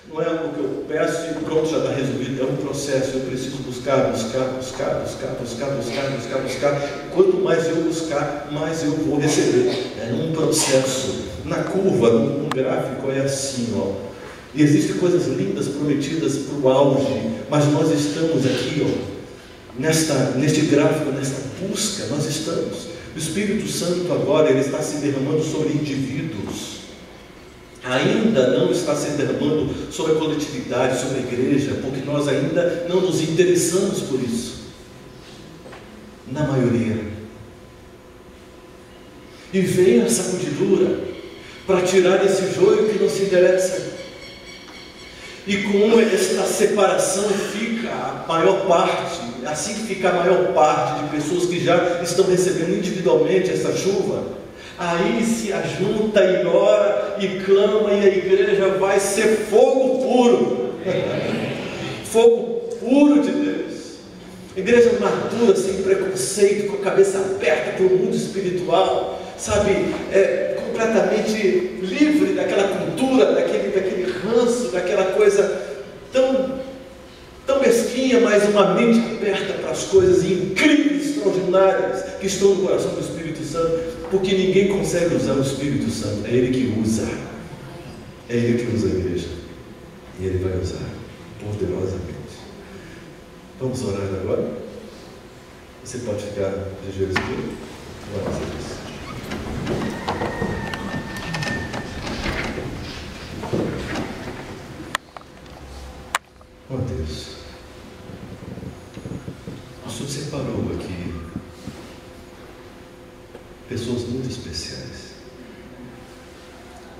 Não é algo que eu peço e pronto, já está resolvido. É um processo. Eu preciso buscar. Quanto mais eu buscar, mais eu vou receber. É um processo. Na curva, no gráfico, é assim, ó. E existem coisas lindas prometidas para o auge, mas nós estamos aqui, ó, neste gráfico, nesta busca, nós estamos. O Espírito Santo agora, ele está se derramando sobre indivíduos. Ainda não está se derramando sobre a coletividade, sobre a igreja, porque nós ainda não nos interessamos por isso, na maioria. E vem a sacudidura para tirar esse joio que não se interessa. E com esta separação fica a maior parte, assim que fica a maior parte de pessoas que já estão recebendo individualmente essa chuva, aí se ajunta e ora e clama, e a igreja vai ser fogo puro. Fogo puro de Deus. Igreja madura, sem preconceito, com a cabeça aberta para o mundo espiritual, sabe, completamente livre daquela cultura, daquele ranço, daquela coisa tão mesquinha, mas uma mente aberta para as coisas incríveis, extraordinárias que estão no coração do Espírito Santo, porque ninguém consegue usar o Espírito Santo, é Ele que usa. É Ele que usa a igreja, e Ele vai usar poderosamente. Vamos orar agora? Você pode ficar de joelhos aqui? Vamos fazer isso. Oh Deus, o Senhor separou aqui pessoas muito especiais.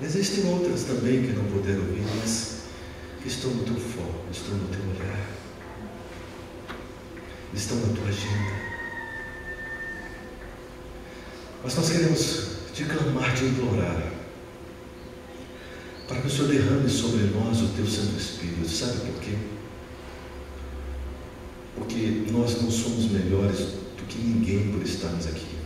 Existem outras também que não puderam vir, mas que estão no teu foco, estão no teu olhar, estão na tua agenda. Mas nós queremos te clamar, te implorar, para que o Senhor derrame sobre nós o teu Santo Espírito. Sabe por quê? Porque nós não somos melhores do que ninguém por estarmos aqui.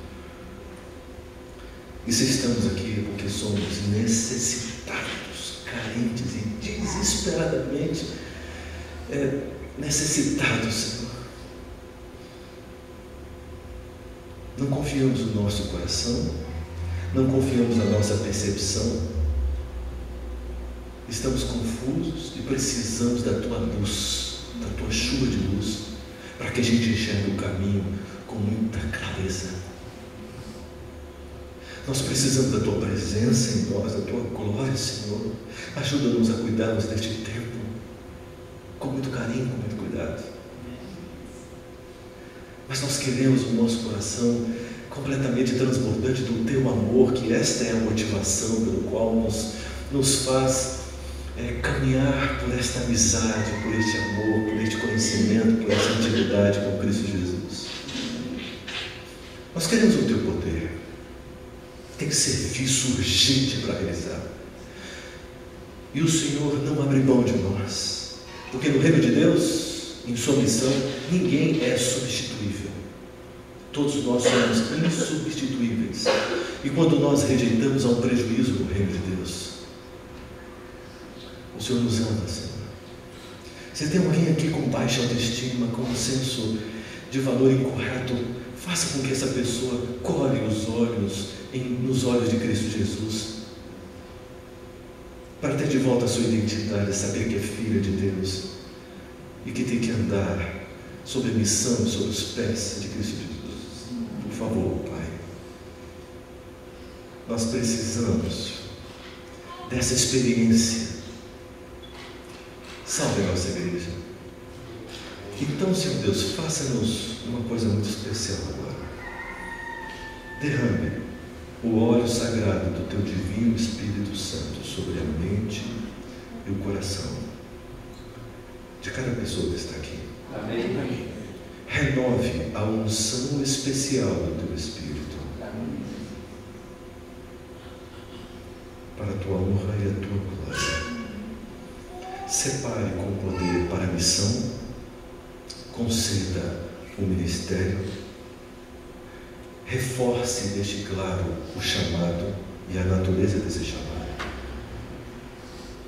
E se estamos aqui é porque somos necessitados, carentes e desesperadamente necessitados, Senhor. Não confiamos no nosso coração, não confiamos na nossa percepção, estamos confusos e precisamos da tua luz, da tua chuva de luz, para que a gente enxergue o caminho com muita clareza. Nós precisamos da tua presença em nós, da tua glória, Senhor. Ajuda-nos a cuidarmos deste tempo com muito carinho, com muito cuidado. Mas nós queremos o nosso coração completamente transbordante do teu amor, que esta é a motivação pelo qual nos faz caminhar por esta amizade, por este amor, por este conhecimento, por esta intimidade com Cristo Jesus. Nós queremos o teu poder. Tem serviço urgente para realizar. E o Senhor não abre mão de nós, porque no reino de Deus, em sua missão, ninguém é substituível. Todos nós somos insubstituíveis. E quando nós rejeitamos, há um prejuízo no reino de Deus. O Senhor nos ama, Senhor. Se tem alguém aqui com baixa autoestima, com um senso de valor incorreto, faça com que essa pessoa colhe os olhos nos olhos de Cristo Jesus, para ter de volta a sua identidade, saber que é filha de Deus e que tem que andar sob a missão, sob os pés de Cristo Jesus. Por favor, Pai, nós precisamos dessa experiência. Salve a nossa igreja. Então, Senhor Deus, faça-nos uma coisa muito especial agora. Derrame o óleo sagrado do teu divino Espírito Santo sobre a mente e o coração de cada pessoa que está aqui. Amém. Renove a unção especial do teu Espírito. Amém. Para a tua honra e a tua glória. Separe com poder para a missão, conceda o ministério, reforce e deixe claro o chamado e a natureza desse chamado.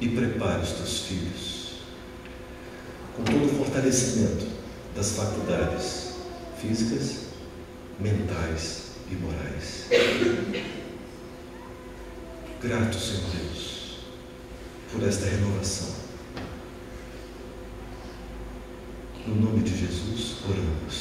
e prepare os teus filhos com todo o fortalecimento das faculdades físicas, mentais e morais. Grato, Senhor Deus, por esta renovação. No nome de Jesus, oramos.